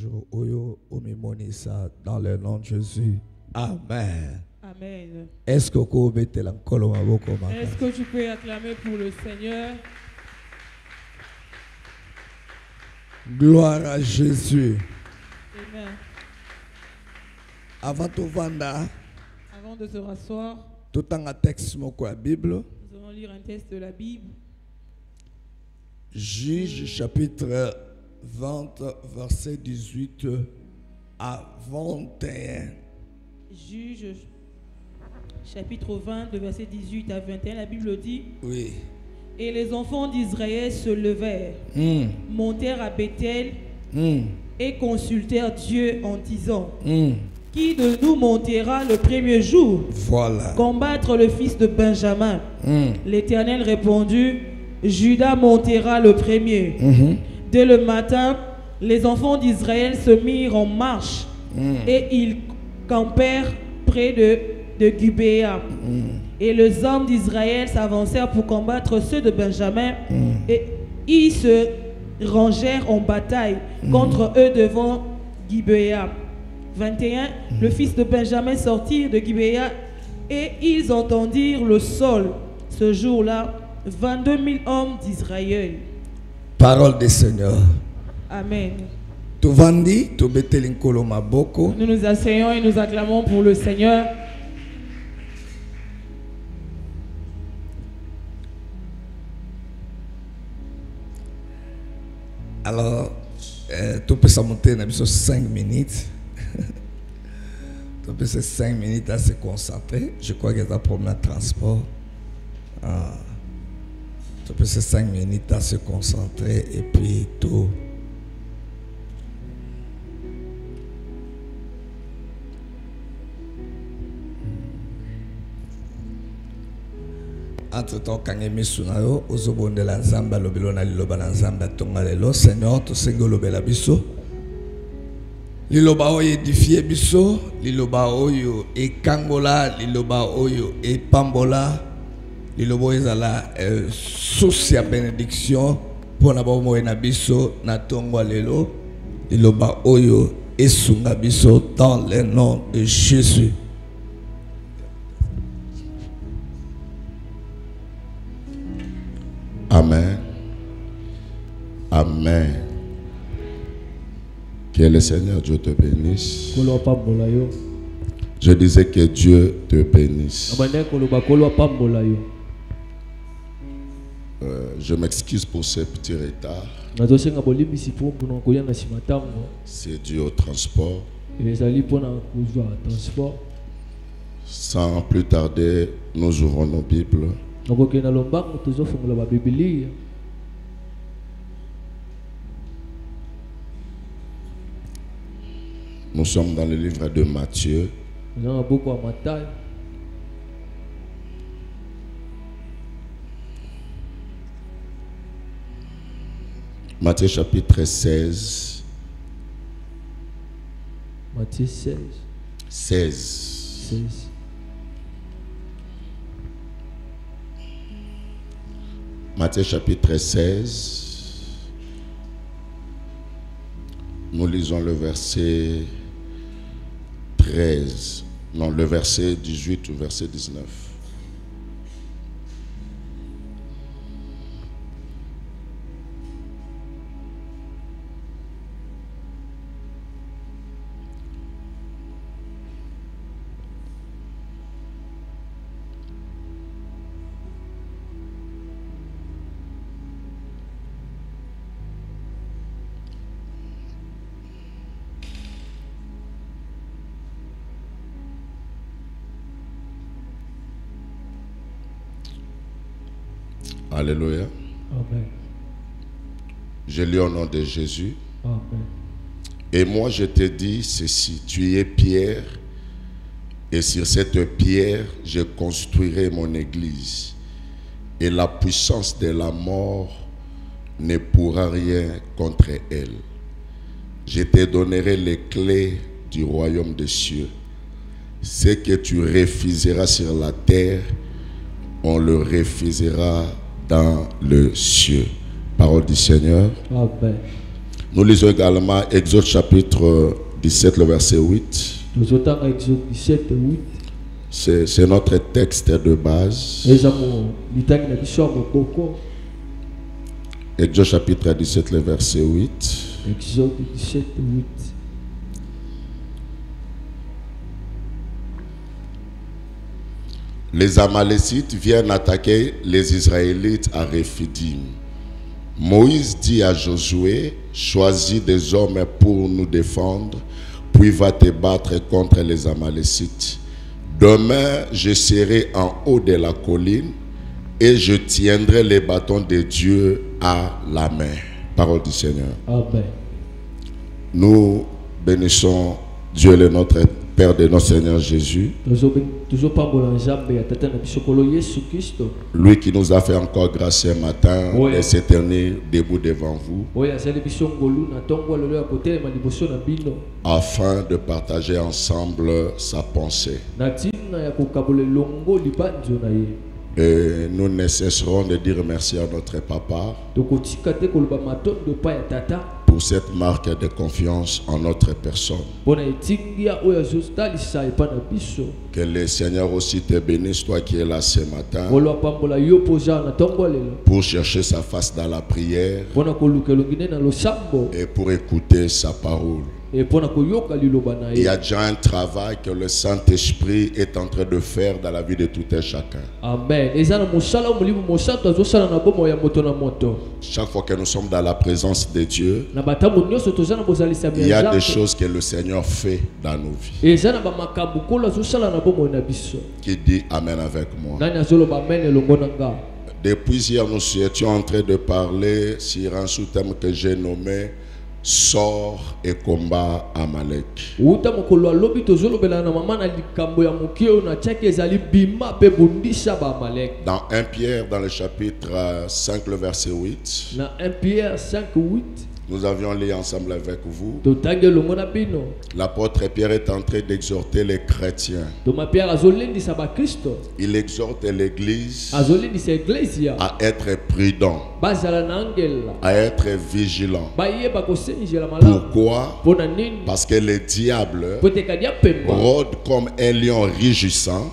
jour oyo omimonisa dans le nom de Jésus. Amen. Amen. Est-ce que tu peux acclamer pour le Seigneur? Gloire à Jésus. Amen. Avant de se rasseoir, tout un texte la Bible. Nous allons lire un texte de la Bible. Juge chapitre 20 verset 18 à 21. Juge chapitre 20 de verset 18 à 21, la Bible dit: oui. Et les enfants d'Israël se levèrent, montèrent à Bethel et consultèrent Dieu en disant: Qui de nous montera le premier jour combattre le fils de Benjamin? L'Éternel répondit: Judas montera le premier. Dès le matin, les enfants d'Israël se mirent en marche et ils campèrent près de Gibéa. Et les hommes d'Israël s'avancèrent pour combattre ceux de Benjamin et ils se rangèrent en bataille contre eux devant Gibéa. 21. Le fils de Benjamin sortit de Gibéa et ils entendirent le sol. Ce jour-là, 22 000 hommes d'Israël. Parole du Seigneur. Amen. Nous nous asseyons et nous acclamons pour le Seigneur. Alors, tu peux monter dans 5 minutes. Tu peux 5 minutes à se concentrer. Je crois qu'il y a un problème de transport. Tu peux 5 minutes à se concentrer et puis tout. Entre-temps, quand il y a des la Zamba, l'obélona, l'obélona, Zamba, Tongalelo, Seigneur, tout ce que l'obéla biso. Liloba oyo édifié biso, liloba oyo et kangola, liloba oyo et pambola, liloba ezala source ya bénédiction pour na bomo na biso na tongo lelo, liloba oyo esunga biso dans le nom de Jésus. Amen. Amen. Que le Seigneur Dieu te bénisse. Je disais que Dieu te bénisse. Je m'excuse pour ce petit retard. C'est dû au transport. Sans plus tarder, nous ouvrons nos Bibles. Nous sommes dans le livre de Matthieu. Matthieu chapitre 16. Matthieu 16. 16. Matthieu chapitre 16. Nous lisons le verset 13. Non, le verset 18 ou verset 19. Alléluia. Amen. Je lis au nom de Jésus. Amen. Et moi je te dis ceci, tu es Pierre, et sur cette pierre je construirai mon église, et la puissance de la mort ne pourra rien contre elle. Je te donnerai les clés du royaume des cieux. Ce que tu refuseras sur la terre, on le refusera dans le ciel. Parole du Seigneur. Amen. Nous lisons également Exode chapitre 17, le verset 8. C'est notre texte de base. Exode chapitre 17, le verset 8. Exode 17, 8. Les Amalécites viennent attaquer les Israélites à Réphidim. Moïse dit à Josué, choisis des hommes pour nous défendre, puis va te battre contre les Amalécites. Demain, je serai en haut de la colline et je tiendrai les bâtons de Dieu à la main. Parole du Seigneur. Amen. Nous bénissons Dieu le notre Père de notre Seigneur Jésus. Lui qui nous a fait encore grâce ce matin de se tenir debout devant vous afin de partager ensemble sa pensée. Et nous ne cesserons de dire merci à notre papa pour cette marque de confiance en notre personne. Que le Seigneur aussi te bénisse, toi qui es là ce matin, pour chercher sa face dans la prière et pour écouter sa parole. Il y a déjà un travail que le Saint-Esprit est en train de faire dans la vie de tout un chacun. Amen. Chaque fois que nous sommes dans la présence de Dieu, il y a des choses que le Seigneur fait dans nos vies. Qui dit Amen avec moi? Depuis hier, nous étions en train de parler sur un sous-thème que j'ai nommé Sort et combat Amalek. Dans 1 Pierre, dans le chapitre 5, le verset 8, nous avions lu ensemble avec vous. L'apôtre Pierre est en train d'exhorter les chrétiens. Il exhorte l'église à être prudent, à être vigilant. Pourquoi? Parce que le diable rôde comme un lion rugissant,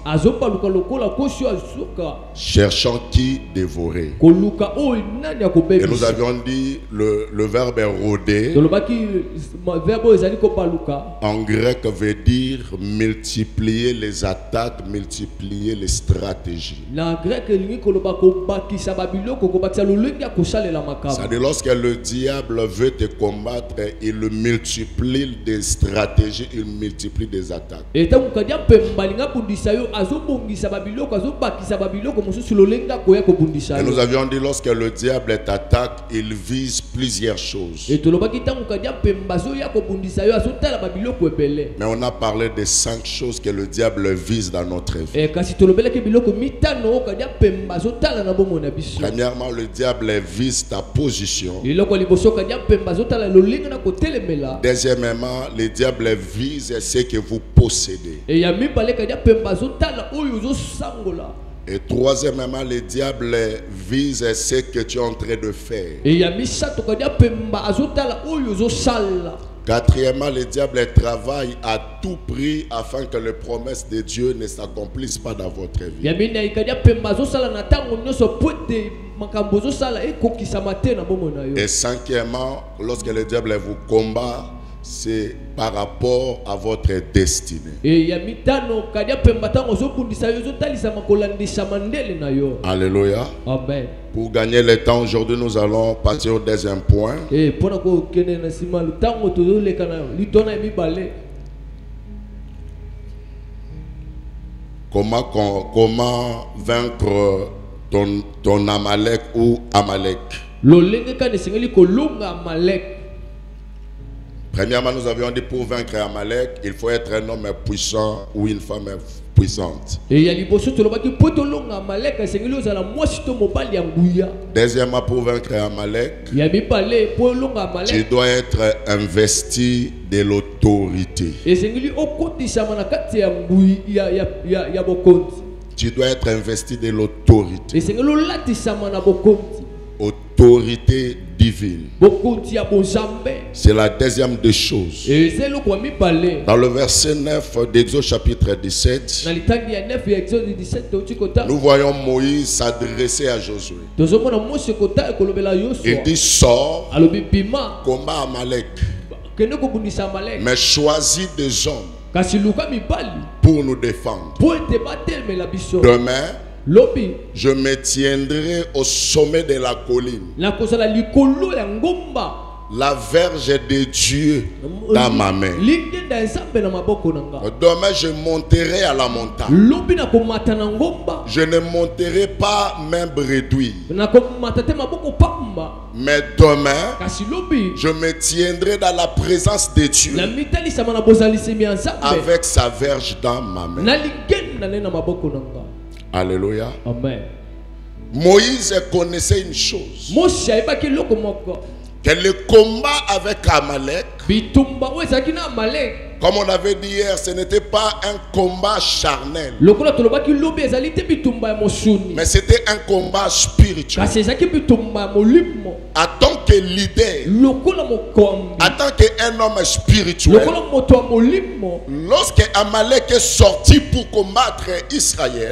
cherchant qui dévorer. Et nous avions dit le verbe rôder en grec veut dire multiplier les attaques, multiplier les stratégies. C'est-à-dire lorsque le diable veut te combattre, il multiplie des stratégies, il multiplie des attaques. Et nous avions dit lorsque le diable t'attaque, il vise plusieurs choses. Mais on a parlé de 5 choses que le diable vise dans notre vie. Premièrement, le diable vise ta position. Deuxièmement, le diable vise ce que vous possédez. Et troisièmement, le diable vise ce que tu es en train de faire. Quatrièmement, le diable travaille à tout prix afin que les promesses de Dieu ne s'accomplissent pas dans votre vie. Et cinquièmement, lorsque le diable vous combat, c'est par rapport à votre destinée. Alléluia. Amen. Pour gagner le temps, aujourd'hui nous allons passer au deuxième point. Comment vaincre ton Amalek ou Amalek? Premièrement, nous avions dit pour vaincre Amalek, il faut être un homme puissant ou une femme puissante. Deuxièmement, pour vaincre Amalek, tu dois être investi de l'autorité. Tu dois être investi de l'autorité. autorité divine. C'est la deuxième des choses. Dans le verset 9 d'Exode chapitre 17, nous voyons Moïse s'adresser à Josué. Il dit: sors, combat Amalek, mais choisis des hommes pour nous défendre. Demain, je me tiendrai au sommet de la colline, la verge de Dieu dans ma main. Demain, je monterai à la montagne. Je ne monterai pas main réduite. Mais demain, je me tiendrai dans la présence de Dieu avec sa verge dans ma main. Alléluia. Amen. Moïse connaissait une chose, que le combat avec Amalek, comme on avait dit hier, ce n'était pas un combat charnel, mais c'était un combat spirituel. En tant que leader, en tant qu'un homme spirituel, lorsque Amalek est sorti pour combattre Israël,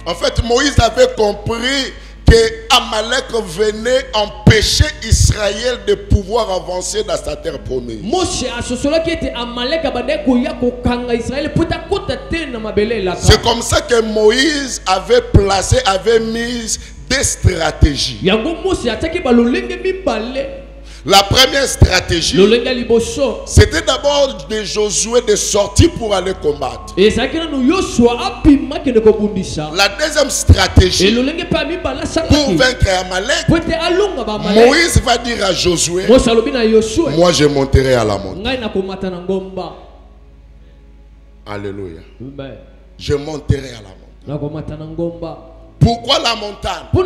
en fait, Moïse avait compris que Amalek venait empêcher Israël de pouvoir avancer dans sa terre promise. C'est comme ça que Moïse avait mis des stratégies. La première stratégie, c'était d'abord de Josué de sortir pour aller combattre. La deuxième stratégie, pour vaincre Amalek, Moïse va dire à Josué: moi je monterai à la montagne. Alléluia. Je monterai à la montagne. Pourquoi la montagne? Pour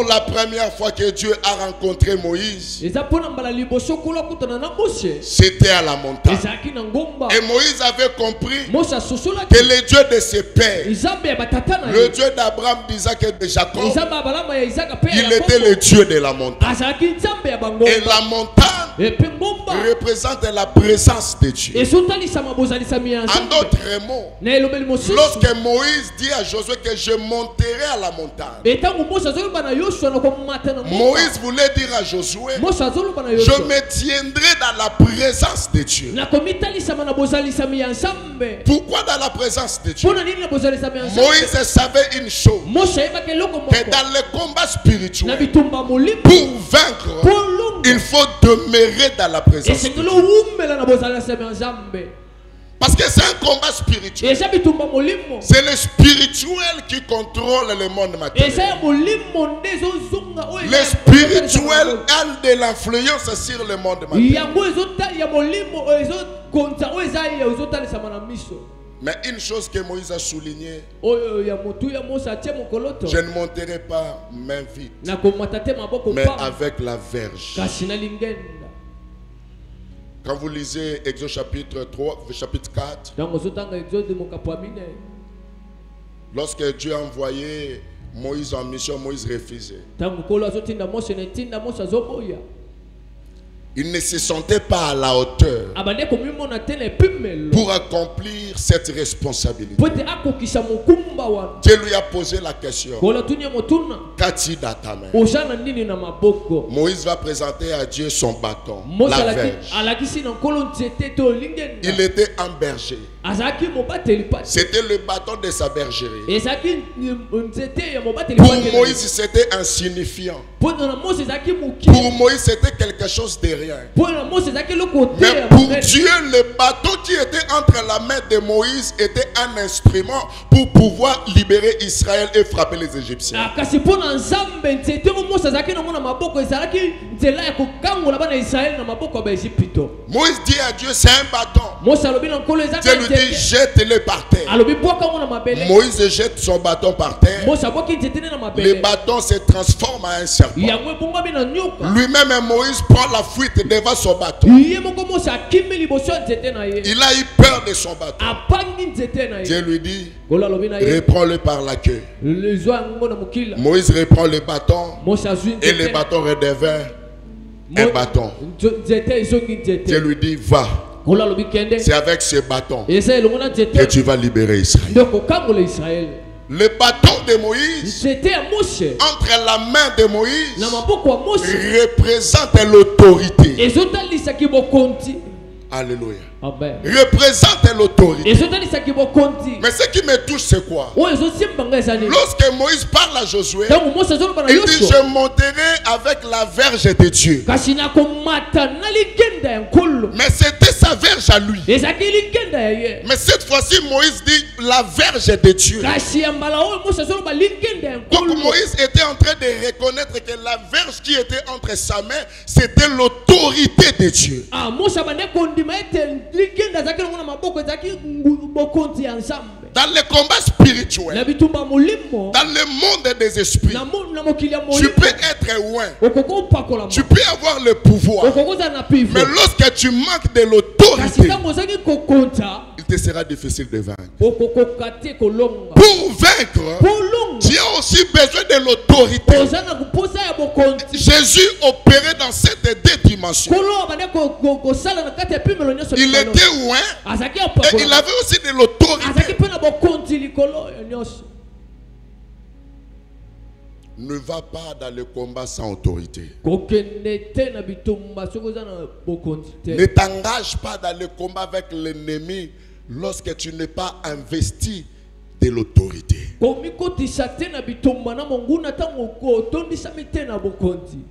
la première fois que Dieu a rencontré Moïse, c'était à la montagne. Et Moïse avait compris que le Dieu de ses pères, le Dieu d'Abraham, d'Isaac et de Jacob, il était le Dieu de la montagne. Et la montagne représente la présence de Dieu. En d'autres mots, lorsque Moïse dit à Josué que je monterai à la montagne, Moïse voulait dire à Josué: je me tiendrai dans la présence de Dieu. Pourquoi dans la présence de Dieu? Moïse savait une chose, que dans le combat spirituel, pour vaincre, il faut demeurer dans la présence de Dieu. Parce que c'est un combat spirituel. C'est le spirituel qui contrôle le monde matériel. Le spirituel a de l'influence sur le monde matériel. Mais une chose que Moïse a soulignée: je ne monterai pas main vide, mais avec la verge. Quand vous lisez Exode chapitre 3, chapitre 4, lorsque Dieu a envoyé Moïse en mission, Moïse refusait. Il ne se sentait pas à la hauteur pour accomplir cette responsabilité. Dieu lui a posé la question: qu'as-tu dans ta main? Moïse va présenter à Dieu son bâton, la verge. Il était un berger. C'était le bâton de sa bergerie. Pour Moïse, c'était insignifiant. Pour Moïse, c'était quelque chose de rien. Mais pour Dieu, le bâton qui était entre la main de Moïse était un instrument pour pouvoir libérer Israël et frapper les Égyptiens. Moïse dit à Dieu: c'est un bâton. Dieu lui dit: jette-le par terre. Moïse jette son bâton par terre. Le bâton se transforme en un serpent. Lui-même, Moïse prend la fuite acte devant son bâton. Il a eu peur de son bâton. Dieu lui dit, reprends-le par la queue. Moïse reprend le bâton et le bâton redevint un bâton. Dieu lui dit, va. C'est avec ce bâton que tu vas libérer Israël. Le bâton de Moïse, entre la main de Moïse, représente l'autorité. Alléluia. Amen. Représente l'autorité. Mais ce qui me touche, c'est quoi? Lorsque Moïse parle à Josué, il dit, je monterai avec la verge de Dieu. Mais c'était sa verge à lui. Mais cette fois-ci, Moïse dit la verge de Dieu. Donc Moïse était en train de reconnaître que la verge qui était entre sa main, c'était l'autorité de Dieu. Dans le combat spirituel, dans le monde des esprits, tu peux être loin, tu peux avoir le pouvoir, mais lorsque tu manques de l'autorité, il te sera difficile de vaincre. Pour vaincre, tu as aussi besoin de l'autorité. Jésus opérait dans cette deux dimensions. Il était loin et il avait aussi de l'autorité. Ne va pas dans le combat sans autorité. Ne t'engage pas dans le combat avec l'ennemi lorsque tu n'es pas investi de l'autorité.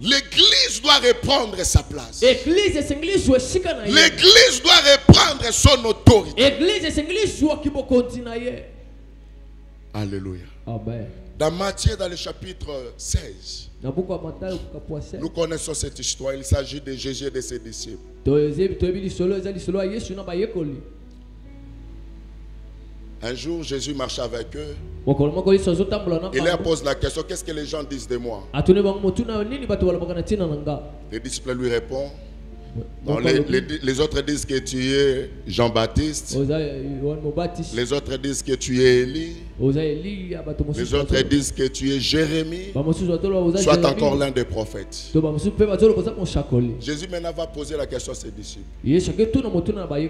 L'église doit reprendre sa place. L'église doit reprendre son autorité. Alléluia. Amen. Dans Matthieu, dans le chapitre 16, nous connaissons cette histoire. Il s'agit de Jésus et de ses disciples. Un jour, Jésus marchait avec eux. Il leur pose la question, qu'est-ce que les gens disent de moi? Les disciples lui répondent. Non, les autres disent que tu es Jean-Baptiste. Les autres disent que tu es Élie. Les autres disent que tu es Jérémie. Soit encore l'un des prophètes. Jésus maintenant va poser la question à ses disciples.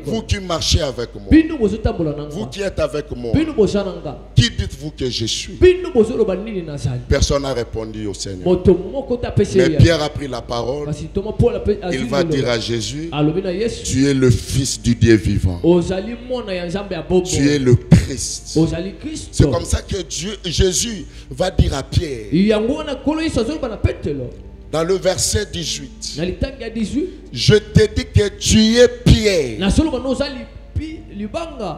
Vous qui marchez avec moi, vous qui êtes avec moi, qui dites-vous que je suis? Personne n'a répondu au Seigneur. Mais Pierre a pris la parole. Il va dire à Jésus, tu es le Fils du Dieu vivant. Tu es le Christ. C'est comme ça que Jésus va dire à Pierre. Dans le verset 18. Je te dis que tu es Pierre.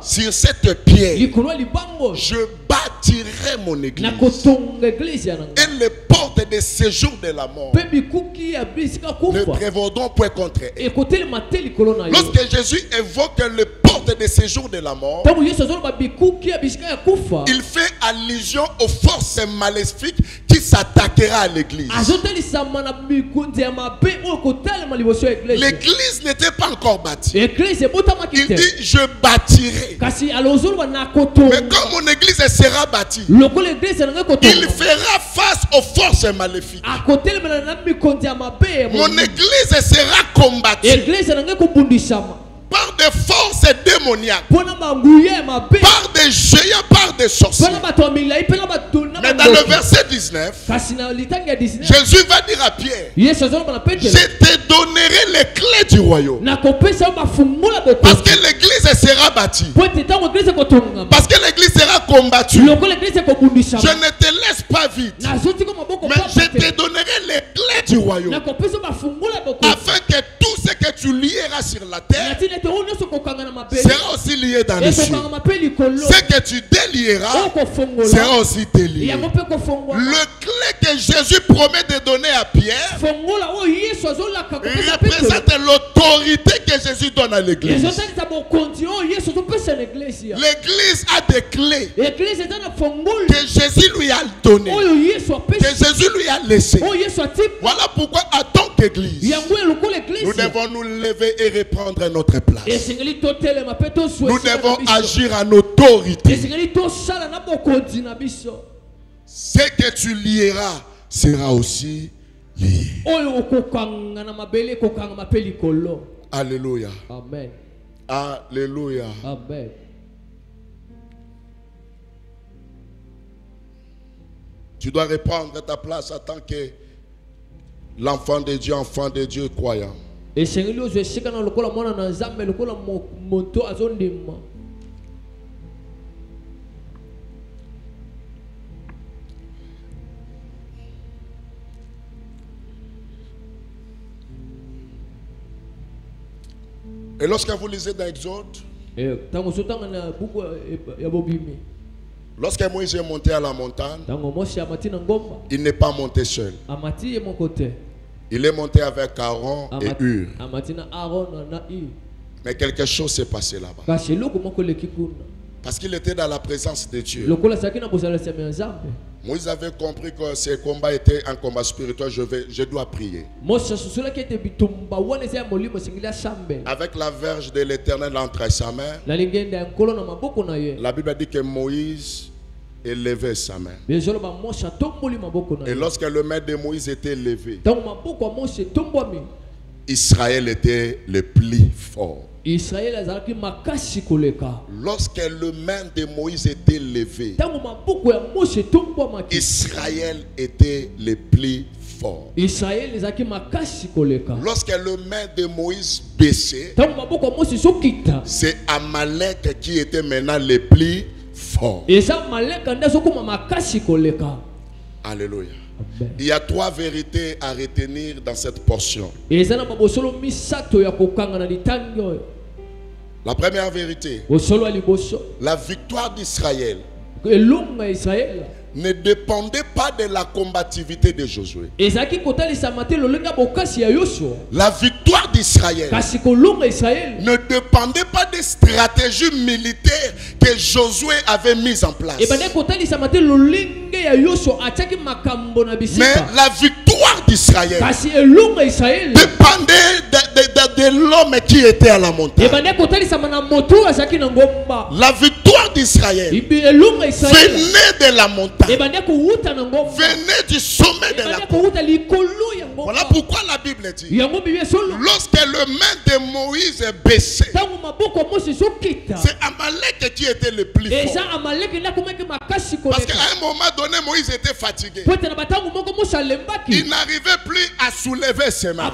Sur cette pierre, je bâtirai mon église. Et les portes de séjour de la mort ne prévaudront point contre elle. Lorsque Jésus évoque les portes de séjour de la mort, il fait allusion aux forces maléfiques qui s'attaquera à l'église. L'église n'était pas encore bâtie. Il dit, je bâtirai. Mais quand mon église sera bâtie, il fera face aux forces maléfiques. Mon église sera combattue par des forces démoniaques, par des géants, par des sorciers. Mais dans le verset 19, Jésus va dire à Pierre, je te donnerai les clés du royaume. Parce que l'église sera bâtie, parce que l'église sera combattue. Je ne te laisse pas vite, mais je te donnerai les clés du royaume, afin que tout ce que tu lieras sur la terre sera aussi lié dans les cieux. Ce que tu délieras sera aussi délié. Le clé que Jésus promet de donner à Pierre représente l'autorité que Jésus donne à l'église. L'église a des clés que Jésus lui a données. Jésus lui a laissé. Voilà pourquoi en tant qu'Église, nous devons nous lever et reprendre notre place. Nous devons agir en autorité. Ce que tu lieras sera aussi lié. Alléluia. Amen. Alléluia. Amen. Tu dois reprendre ta place en tant que l'enfant de Dieu, enfant de Dieu, croyant. Et lorsque vous lisez dans Exode, lorsque Moïse est monté à la montagne, il n'est pas monté seul. Il est monté avec Aaron et Hur. Mais quelque chose s'est passé là-bas. Parce qu'il était dans la présence de Dieu. Moïse avait compris que ce combat était un combat spirituel. Je dois prier. Avec la verge de l'Éternel entre sa main, la Bible dit que Moïse élevait sa main. Et lorsque le main de Moïse était levé, Israël était le plus fort. Lorsque le main de Moïse était levé, Israël était le plus fort. Lorsque le main de Moïse baissait, c'est Amalek qui était maintenant le plus fort. Alléluia. Il y a trois vérités à retenir dans cette portion. La première vérité, la victoire d'Israël ne dépendait pas de la combativité de Josué. La victoire d'Israël ne dépendait pas des stratégies militaires que Josué avait mises en place. Mais la victoire d'Israël dépendait de l'homme qui était à la montagne. La victoire d'Israël venait de la montagne, venait du sommet de la montagne. Voilà pourquoi la Bible dit, lorsque le main de Moïse est baissé, c'est Amalek qui était le plus fort. Parce qu'à un moment donné, Moïse était fatigué. Il n'arrivait plus à soulever ses mains. Et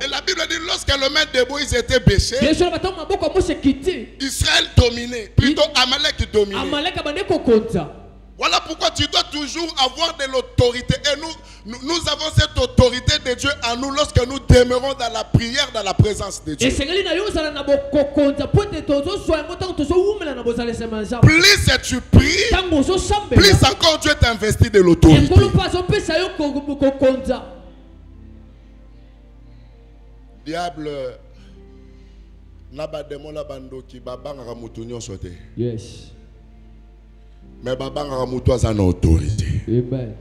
la Bible dit, lorsque le main de Moïse était baissé, Israël dominait, plutôt Amalek dominait. Voilà pourquoi tu dois toujours avoir de l'autorité. Et nous avons cette autorité de Dieu en nous lorsque nous demeurons dans la prière, dans la présence de Dieu. Plus tu pries, plus encore Dieu t'investit de l'autorité. Diable, yes. Mais Baba Ramuto a une autorité. Amen.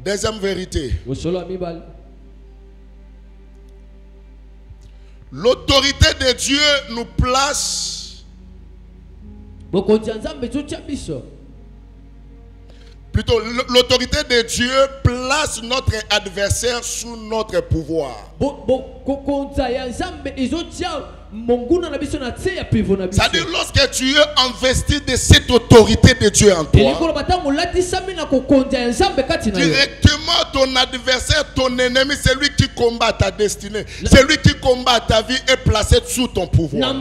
Deuxième vérité. L'autorité de Dieu nous place. Plutôt, l'autorité de Dieu place notre adversaire sous notre pouvoir. C'est-à-dire lorsque tu es investi de cette autorité de Dieu en toi, directement ton adversaire, ton ennemi, celui qui combat ta destinée, celui qui combat ta vie est placé sous ton pouvoir.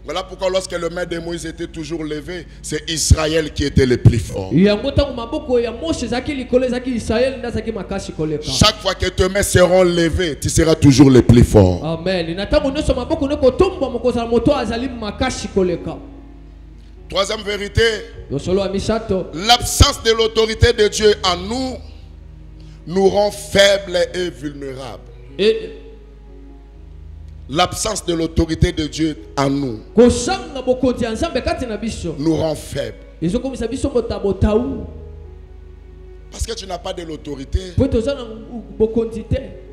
Voilà pourquoi lorsque le main de Moïse était toujours levé, c'est Israël qui était le plus fort. Chaque fois que tes mains seront levées, tu seras toujours le plus fort. Amen. Troisième vérité, l'absence de l'autorité de Dieu en nous nous rend faibles et vulnérables. l'absence de l'autorité de Dieu en nous nous rend faibles. Parce que tu n'as pas de l'autorité,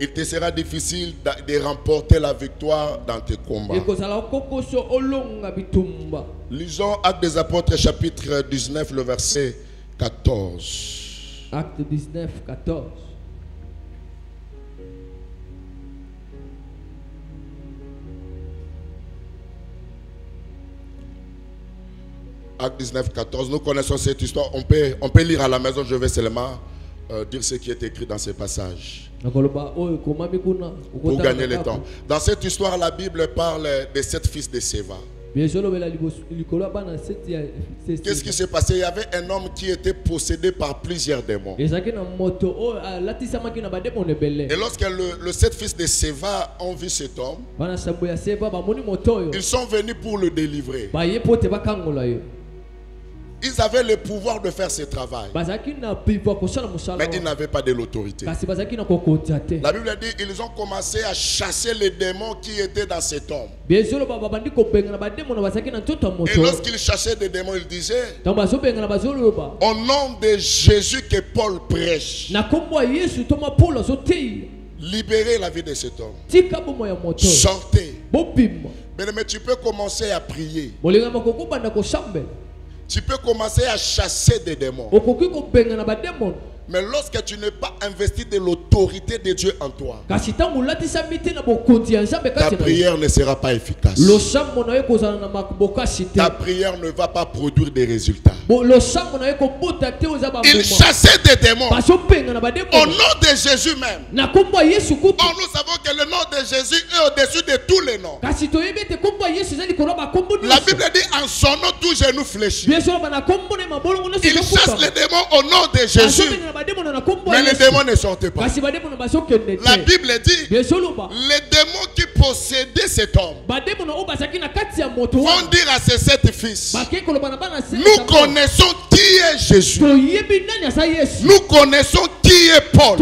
il te sera difficile de remporter la victoire dans tes combats. Lisons Actes des Apôtres chapitre 19, le verset 14. Acte 19, 14. Acte 19, 14. Nous connaissons cette histoire. On peut lire à la maison. Je vais seulement dire ce qui est écrit dans ces passages pour gagner le temps. Dans cette histoire, la Bible parle des 7 fils de Séva. Qu'est-ce qui s'est passé? Il y avait un homme qui était possédé par plusieurs démons. Et lorsque les 7 fils de Séva ont vu cet homme, ils sont venus pour le délivrer. Ils avaient le pouvoir de faire ce travail, mais ils n'avaient pas de l'autorité. La Bible dit qu'ils ont commencé à chasser les démons qui étaient dans cet homme. Et lorsqu'ils chassaient des démons, ils disaient: au nom de Jésus que Paul prêche, libérez la vie de cet homme. Sortez. Mais tu peux commencer à prier. Tu peux commencer à chasser des démons. Mais lorsque tu n'es pas investi de l'autorité de Dieu en toi, ta prière ne sera pas efficace. Ta prière ne va pas produire des résultats. Il chassait des démons au nom de Jésus même. Or, nous savons que le nom de Jésus est au-dessus de tous les noms. La Bible dit: en son nom tout genou fléchit. Il chasse les démons au nom de Jésus. Mais les démons ne sortaient pas. La Bible dit: les démons qui possédaient cet homme vont dire à ses 7 fils: nous connaissons qui est Jésus. Nous connaissons qui est Paul.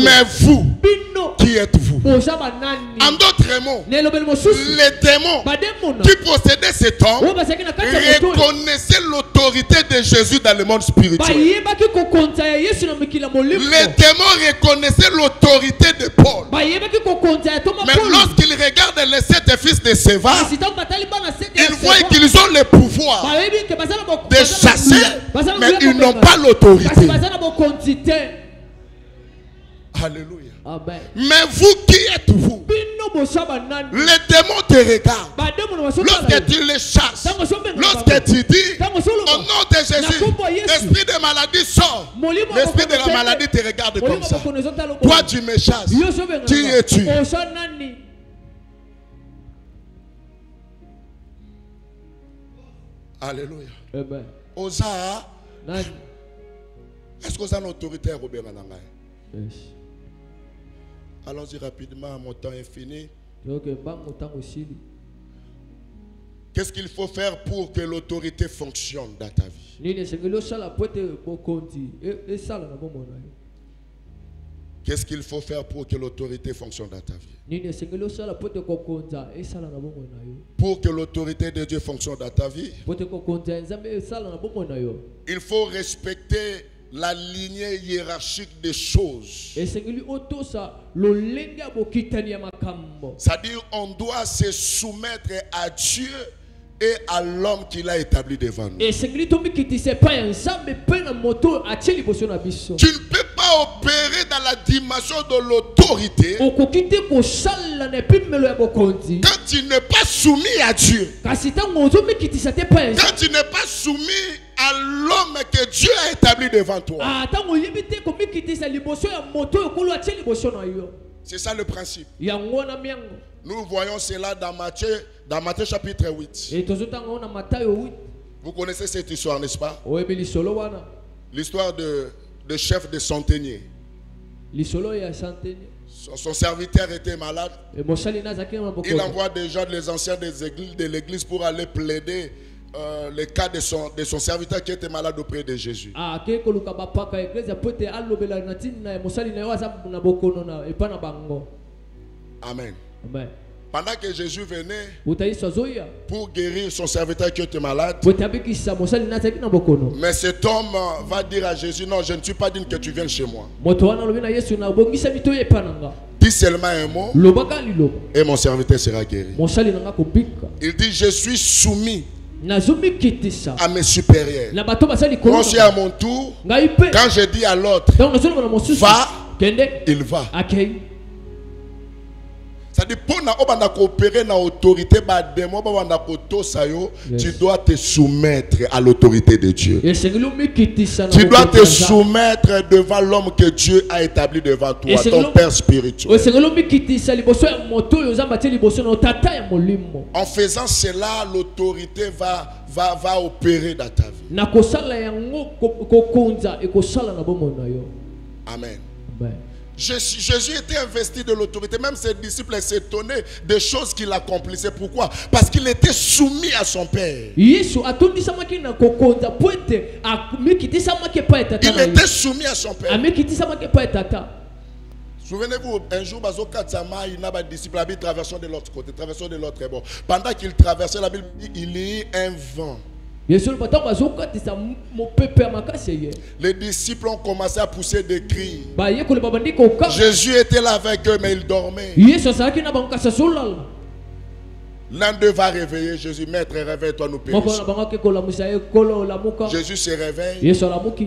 Mais vous, qui êtes-vous? En d'autres mots, les démons qui possédaient cet homme reconnaissaient l'autorité de Jésus dans le monde spirituel. Les démons reconnaissaient l'autorité de Paul. Mais lorsqu'ils regardent les 7 fils de Séva, ils voient qu'ils ont le pouvoir de chasser, mais ils n'ont pas l'autorité. Alléluia. Amen. Mais vous, qui êtes-vous? Les démons te regardent. Lorsque tu les chasses, lorsque tu dis au nom de Jésus, l'esprit de maladie sort, l'esprit de la maladie te regarde comme ça. Toi, tu me chasses. Qui es-tu? Alléluia. Osa. Est-ce que vous avez une autorité à Robert Nanangaï? Allons-y rapidement, mon temps est fini. Qu'est-ce qu'il faut faire pour que l'autorité fonctionne dans ta vie? Qu'est-ce qu'il faut faire pour que l'autorité fonctionne dans ta vie? Pour que l'autorité de Dieu fonctionne dans ta vie, il faut respecter la lignée hiérarchique des choses. C'est-à-dire, on doit se soumettre à Dieu et à l'homme qu'il a établi devant nous. Tu ne peux pas opérer dans la dimension de l'autorité quand tu n'es pas soumis à Dieu. Quand tu n'es pas soumis à l'homme que Dieu a établi devant toi. C'est ça le principe. Nous voyons cela dans Matthieu chapitre 8. Vous connaissez cette histoire, n'est-ce pas? L'histoire de chef de centenier. Son serviteur était malade. Il envoie déjà les anciens de l'église pour aller plaider le cas de son serviteur qui était malade auprès de Jésus. Amen. Amen. Pendant que Jésus venait Utaiswa zoya. pour guérir son serviteur qui était malade, Utabikisa mosali nataki na bokono. mais cet homme va dire à Jésus, non, je ne suis pas digne que tu viennes chez moi. Moto wana lobi na Yesu na bongisa bitoye pananga. Dis seulement un mot Lobaka liloba. et mon serviteur sera guéri. Mosali nanga kobika. Il dit, je suis soumis Nazomi kitisa. à mes supérieurs. Na bato basali Quand kono. je suis à mon tour, Ngai pe. quand je dis à l'autre, Donc nazomi na mosusu. va, Kende. il va. Akei. Ça dit, pour coopérer dans l'autorité, tu dois te soumettre à l'autorité de Dieu. Tu dois te soumettre devant l'homme que Dieu a établi devant toi, ton Père spirituel. En faisant cela, l'autorité va opérer dans ta vie. Amen. Jésus était investi de l'autorité. Même ses disciples s'étonnaient des choses qu'il accomplissait. Pourquoi? Parce qu'il était soumis à son Père. Il était soumis à son Père. Souvenez-vous, un jour, il n'a pas de disciple, il traversant de l'autre côté, traversant de l'autre bord. Pendant qu'il traversait, la Bible dit il y eut un vent. Les disciples ont commencé à pousser des cris. Jésus était là avec eux, mais il dormait. L'un d'eux va réveiller Jésus. Maître, réveille-toi, nous périssons. Jésus se réveille.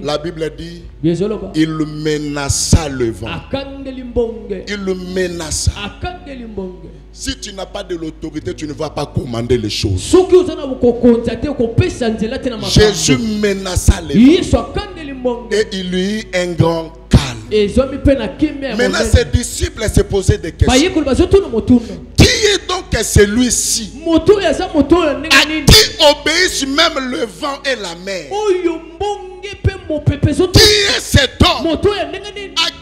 La Bible dit il menaça le vent. Il le menaça. Si tu n'as pas de l'autorité, tu ne vas pas commander les choses. Jésus menaça le vent. Et il lui eut un grand calme. Maintenant, ses disciples se posaient des questions. Qui est donc celui-ci à qui obéissent même le vent et la mer? Qui est cet homme à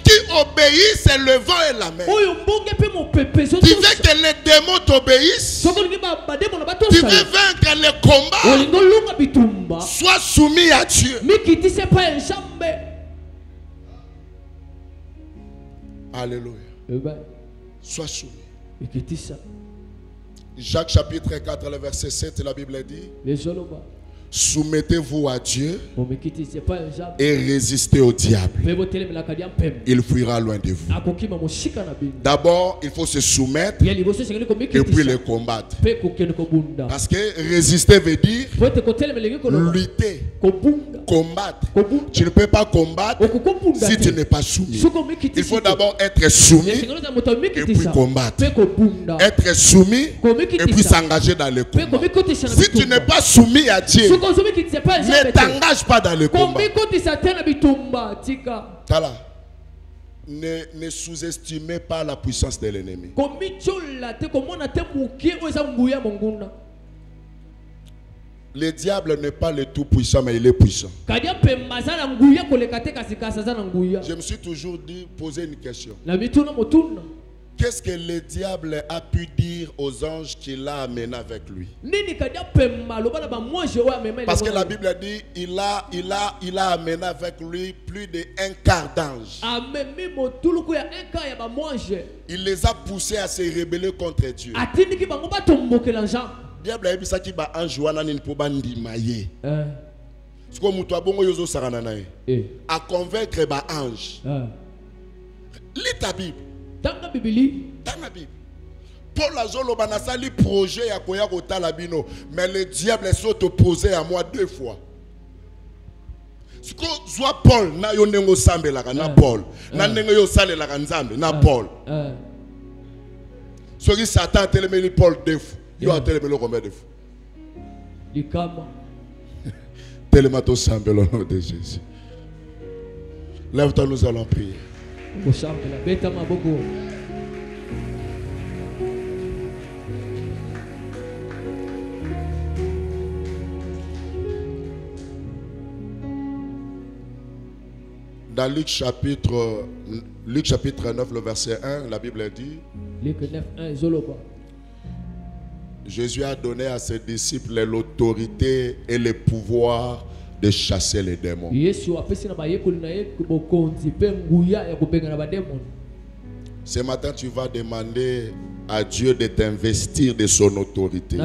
qui obéissent le vent et la mer? Tu veux que les démons t'obéissent? Tu veux vaincre les combats? Sois soumis à Dieu. Alléluia. Sois soumis. Jacques chapitre 4, le verset 7, la Bible dit soumettez-vous à Dieu et résistez au diable. Il fuira loin de vous. D'abord, il faut se soumettre et puis le combattre. Parce que résister veut dire lutter, combattre. Tu ne peux pas combattre si tu n'es pas soumis. Il faut d'abord être soumis et puis combattre. Être soumis et puis s'engager dans le combat. Si tu n'es pas soumis à Dieu, ne t'engage pas dans le combat. Ne sous-estimez pas la puissance de l'ennemi. Le diable n'est pas le tout puissant, mais il est puissant. Je me suis toujours dit, poser une question. Qu'est-ce que le diable a pu dire aux anges qu'il a amenés avec lui? Parce que la Bible dit il a amené avec lui plus d'un quart d'anges. Il les a poussés à se rebeller contre Dieu. Diable a dit ça qui va ange wana ni pour bandimaye. Ce que mutu abongo yozo sarana nae. À convaincre ba ange. Lis ta Bible. Dans la Bible. Paul Azolo banasali projet ya koya kotala bino, mais le diable s'est opposé à moi 2 fois. Ce que soit Paul na yo nengo sambelaka na Paul, na nengo yo salelaka nzambe na Paul. Ce qui Satan telemeli Paul 2 fois. Yo a telemeli combien de fois? Likama. Telemato sambelo au nom de Jésus. Lève-toi, nous allons prier. Dans Luc chapitre 9, le verset 1, la Bible dit Jésus a donné à ses disciples l'autorité et le pouvoir de chasser les démons. Ce matin, tu vas demander à Dieu de t'investir de son autorité.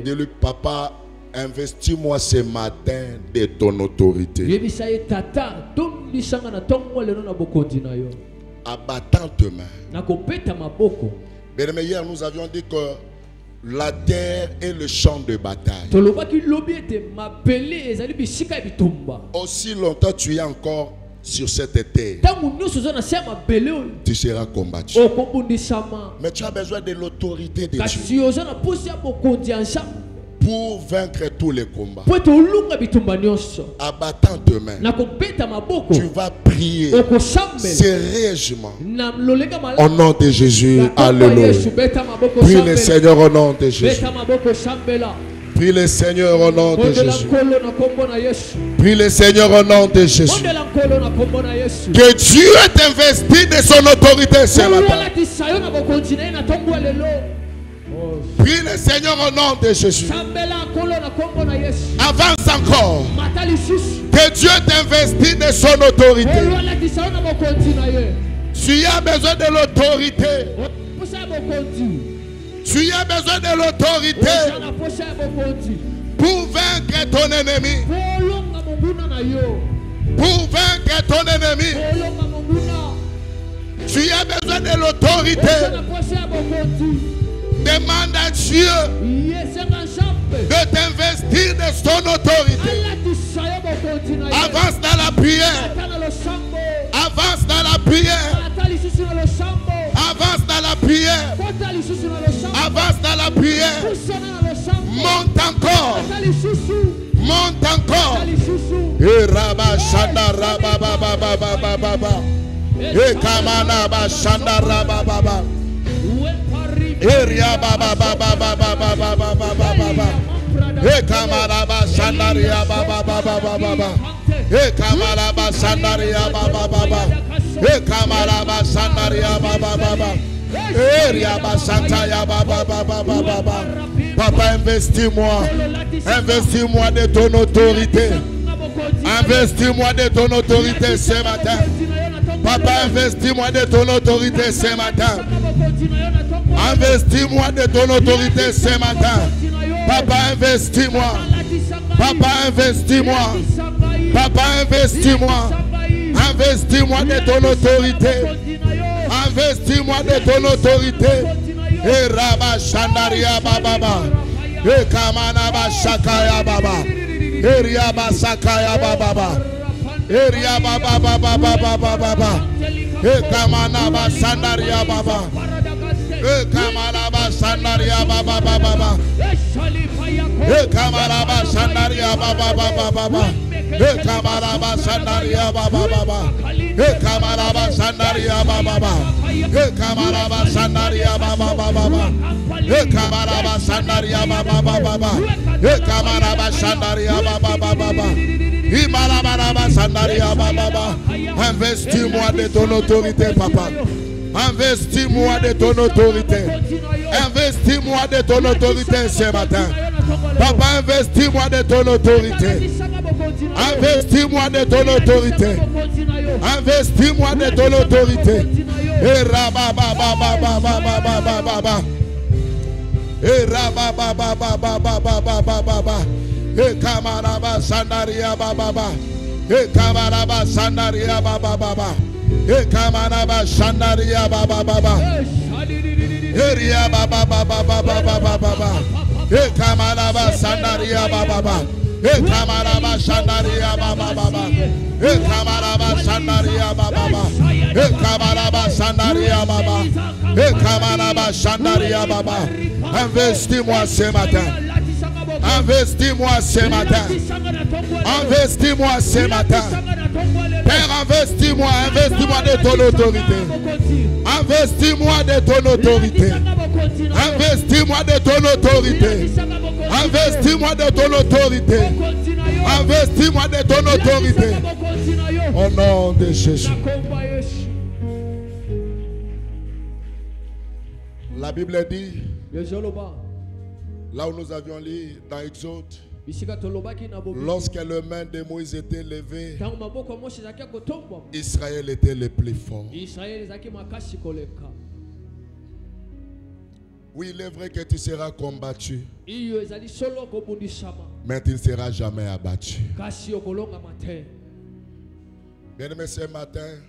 Dis-lui, papa, investis-moi ce matin de ton autorité. Abattant tes mains. Bien, hier, nous avions dit que la terre est le champ de bataille. Aussi longtemps tu es encore sur cette terre, tu seras combattu. Mais tu as besoin de l'autorité de Dieu pour vaincre tous les combats. Abattant tes mains, tu vas prier sérieusement au nom de Jésus. Alléluia. Prie le Seigneur au nom de Jésus. Prie le Seigneur au nom de Jésus. Prie le Seigneur au nom de Jésus. Que Dieu t'investit de son autorité ce matin. Prie le Seigneur au nom de Jésus. Avance encore. Que Dieu t'investit de son autorité. Tu as besoin de l'autorité. Tu as besoin de l'autorité pour vaincre ton ennemi. Pour vaincre ton ennemi. Tu as besoin de l'autorité. Demande à Dieu de t'investir de son autorité. Avance dans la prière. Avance dans la prière. Avance dans la prière. Avance dans la prière. Monte encore. Monte encore. Et Rabba Shanda Rabba Baba Baba Baba. Et Kamana Bashanda Rabba Baba. Eria Baba Baba Baba Baba Baba Baba. E Kamala Bashandaria Baba Baba Baba. E Kamala Bashandaria Baba Baba. E Kamala Bashandaria Baba Baba. Eria Bashantaya Baba Baba Baba. Papa, investis-moi. Investis-moi de ton autorité. Investis-moi de ton autorité ce matin. Papa, investis-moi de ton autorité ce matin. Investis-moi de ton autorité ce matin. Papa, investis-moi. Papa, investis-moi. Papa, investis-moi. Investis-moi de ton autorité. Investis-moi de ton autorité. Et Rabba Shandaria Baba. Et Kamanaba Shakaya Baba. Et Riaba Sakaya Baba. Et Riaba Baba Baba Baba. Et Kamanaba Shandaria Baba. E Kamalaba Sandaria Baba Baba. E Kamalaba Sandaria Baba Baba. E Kamalaba Sandaria Baba Baba. E Kamalaba Sandaria Baba. E Kamalaba Sandaria Baba Baba. E Kamalaba Sandaria Baba Baba. E Kamalaba Sandaria Baba Baba. Imalaba Sandaria Baba. Investis-moi de ton autorité, papa. Investis-moi de ton autorité. Investis-moi de ton autorité ce matin. Papa, investis-moi de ton autorité. Investis-moi de ton autorité. Investis-moi de ton autorité. Et rabababababababababa. Et rababababababababa. Et kamaraba sandaria bababa. Et kamaraba sandaria bababa. E Kamanaba Shandaria Baba Baba. Eria Baba Baba Baba Baba Baba. E Kamanaba Sandaria Baba Baba. E Kamanaba Shandaria Baba Baba. E Kamanaba Shandaria Baba Baba. E Kamanaba Shandaria Baba. E Kamanaba Shandaria Baba. Investis-moi ce matin. Investis-moi ce matin. Investis-moi ce matin. Père, investis-moi, investis-moi de ton autorité. Investis-moi de ton autorité. Investis-moi de ton autorité. Investis-moi de ton autorité. Investis-moi de ton autorité. Au nom de Jésus. La Bible dit, là où nous avions lu dans Exode, Lorsque le main de Moïse était levée, Israël était le plus fort. Oui, il est vrai que tu seras combattu, mais tu ne seras jamais abattu. Bien-aimé, ce matin,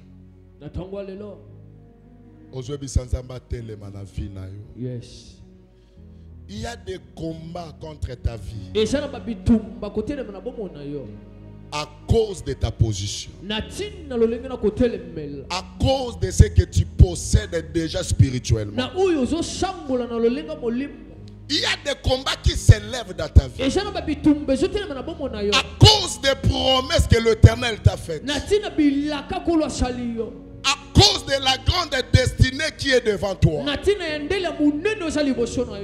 yes. il y a des combats contre ta vie à cause de ta position, à cause de ce que tu possèdes déjà spirituellement. Il y a des combats qui s'élèvent dans ta vie à cause des promesses que l'Éternel t'a faites, à cause de la grande destinée qui est devant toi.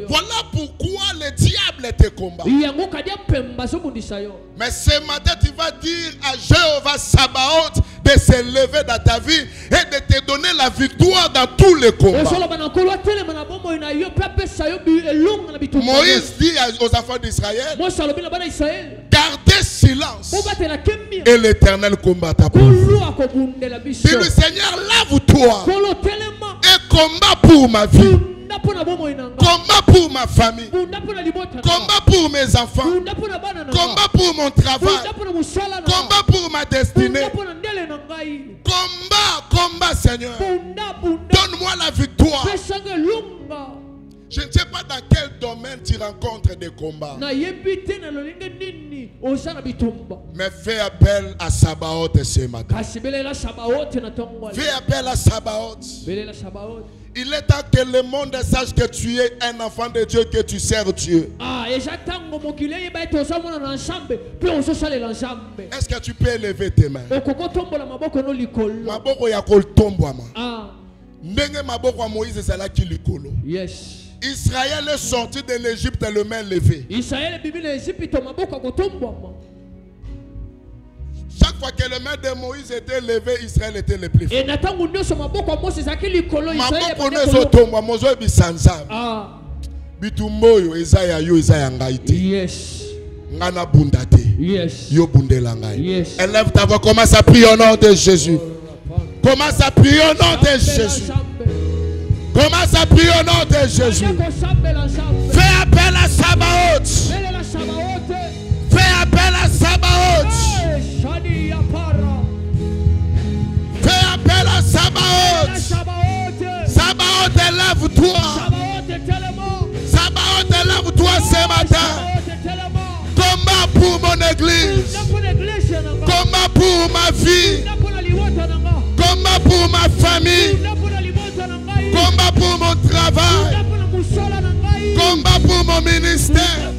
Voilà pourquoi le diable te combat. Mais ce matin, tu vas dire à Jéhovah Sabaoth de se lever dans ta vie et de te donner la victoire dans tous les combats. Moïse dit aux enfants d'Israël, gardez silence et l'Éternel combattera pour vous. Dis-lui, Seigneur, lave-toi et combat pour ma vie, combat pour ma famille, combat pour mes enfants, combat pour mon travail, combat pour ma destinée. Combat, Seigneur. Donne-moi la victoire. Je ne sais pas dans quel domaine tu rencontres des combats, mais fais appel à Sabaoth ce matin. Fais appel à Sabaoth. Il est temps que le monde sache que tu es un enfant de Dieu, que tu sers Dieu. Est-ce que tu peux élever tes mains? Yes. Israël est sorti de l'Égypte le main levée. Chaque fois que le main de Moïse était levé, Israël était le plus fort. Yes. Élève ta voix, commence à prier au nom de Jésus. Commence à prier au nom de Jésus. Commence à prier au nom de Jésus. Fais appel à Sabaoth. Fais appel à Sabaoth. Fais appel à Sabaoth. Sabaoth, élève-toi. Sabaoth, élève-toi ce matin. Combat pour mon église. Combat pour ma vie. Combat pour ma famille. Combat pour mon travail. Combat pour mon ministère.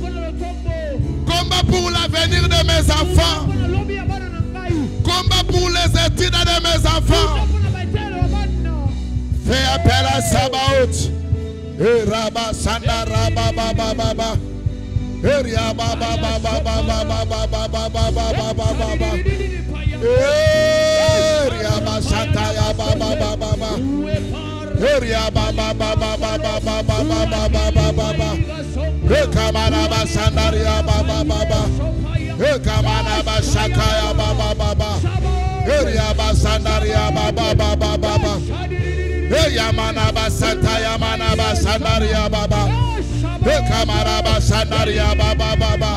Combat pour l'avenir de mes enfants. Combat pour les études de mes enfants. Fais appel à Sabaoth. Rabba Sanda Rabba Baba Baba. Rabba Baba Baba Baba Baba Baba Baba. Rabba Santa Baba Baba Baba. Baba Baba Baba Baba Baba Baba. Kamana Basandaria Baba Baba. Kamana Basakaya Baba Baba. Basandaria Baba Baba Baba. Yamana Basanta Yamana Basandaria Baba. Kamana Basandaria Baba Baba.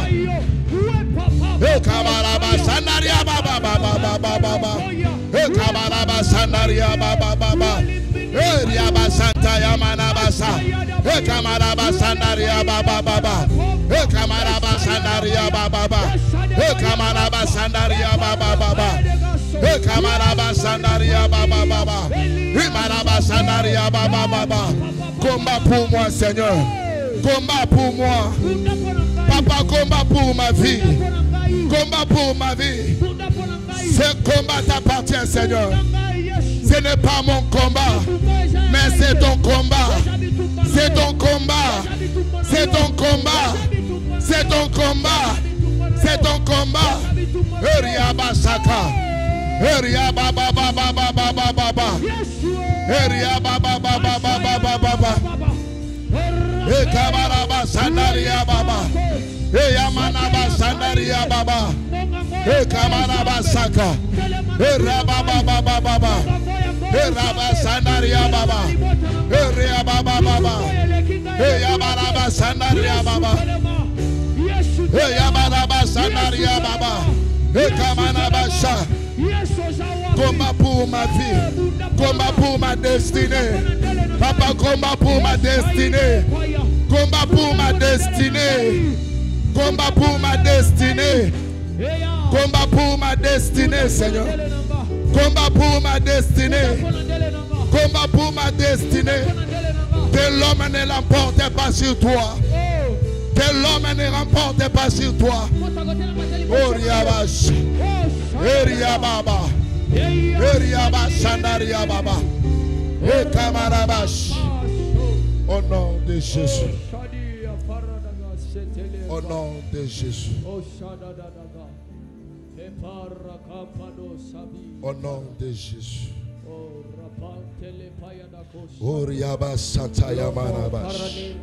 Kamana Basandaria Baba Baba Baba. Kamana Basandaria Baba Baba. Riaba Santa Yamana Basa. Kamara Basandaria Baba Baba. Kamara Basandaria Baba Baba. Kamara Basandaria Baba Baba. Kamara Basandaria Baba Baba. Kamara Basandaria Baba Baba. Combat pour moi, Seigneur. Combat pour moi. Papa, combat pour ma vie. Combat pour ma vie. Ce combat t'appartient, Seigneur. Ce n'est pas mon combat, mais c'est ton combat. C'est ton combat. C'est ton combat. C'est ton combat. C'est ton combat. Eriaba Saka. Eriaba Baba Baba Baba Baba. Eriaba Baba Baba Baba Baba. Ekabaraba Sandaria Baba. Eyamana Sandaria Baba. E Kamana Basaka. E Rababa Baba Baba. E Rabba Sandaria Baba. E Rea Baba Baba. E Yabaraba Sandaria Baba. E Yabaraba Sandaria Baba. E Kamana Basha. Combat pour ma vie. Combat pour ma destinée. Papa, combat pour ma destinée. Combat pour ma destinée. Combat pour ma destinée. Combat pour ma destinée, Seigneur. Combat pour ma destinée. Combat pour ma destinée. Que l'homme ne l'emporte pas sur toi. Que l'homme ne l'emporte pas sur toi. Oh, Riabash. Riababa. Riaba Sandaria Baba. Et Kamarabash. Au nom de Jésus. Au nom de Jésus. Au nom de Jésus. Oriaba Sataya Marabash.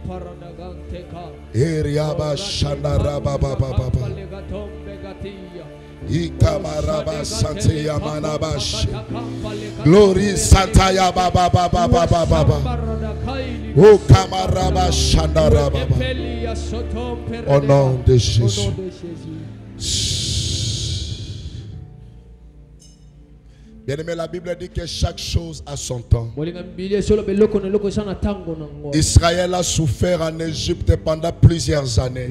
Eriaba Shandaraba Baba. Ikamaraba Sataya Manabash. Glory Sataya Baba Baba Baba Baba. O Kamaraba Shandaraba. Au nom de Jésus. Bien-aimé, la Bible dit que chaque chose a son temps. Israël a souffert en Égypte pendant plusieurs années.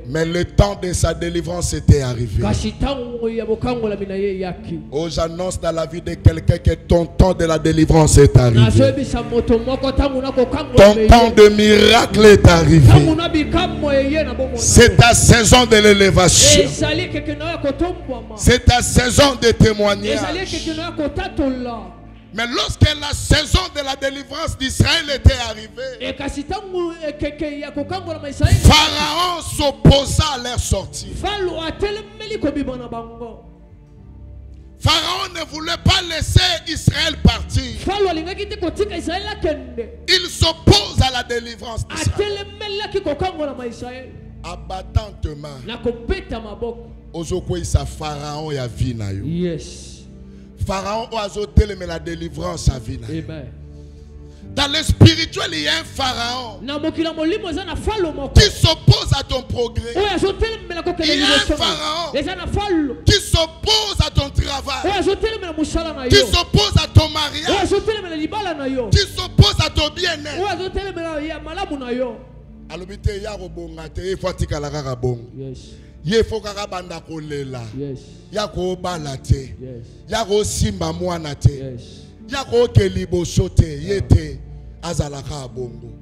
Mais le temps de sa délivrance était arrivé. Oh, j'annonce dans la vie de quelqu'un que ton temps de la délivrance est arrivé. Ton temps de miracle est arrivé. C'est ta saison de l'élévation. C'est ta saison de témoignage. Mais lorsque la saison de la délivrance d'Israël était arrivée, Pharaon s'opposa à leur sortie. Pharaon ne voulait pas laisser Israël partir. Il s'oppose à la délivrance d'Israël. Abattant tes mains. Ozokwisa Pharaon ya vie na yo. Yes. Pharaon oazotel mais la délivrance a vie na yo. Amen. Dans le spirituel, il y a un pharaon qui s'oppose à ton progrès. Il y a un pharaon qui s'oppose à ton travail, qui s'oppose à ton mariage, qui s'oppose à ton bien-être. Ye fokaka banda kolela. Ya ko balate. Ya ko simba mwana te. Ya ko keliboso te yete azalaka bongo.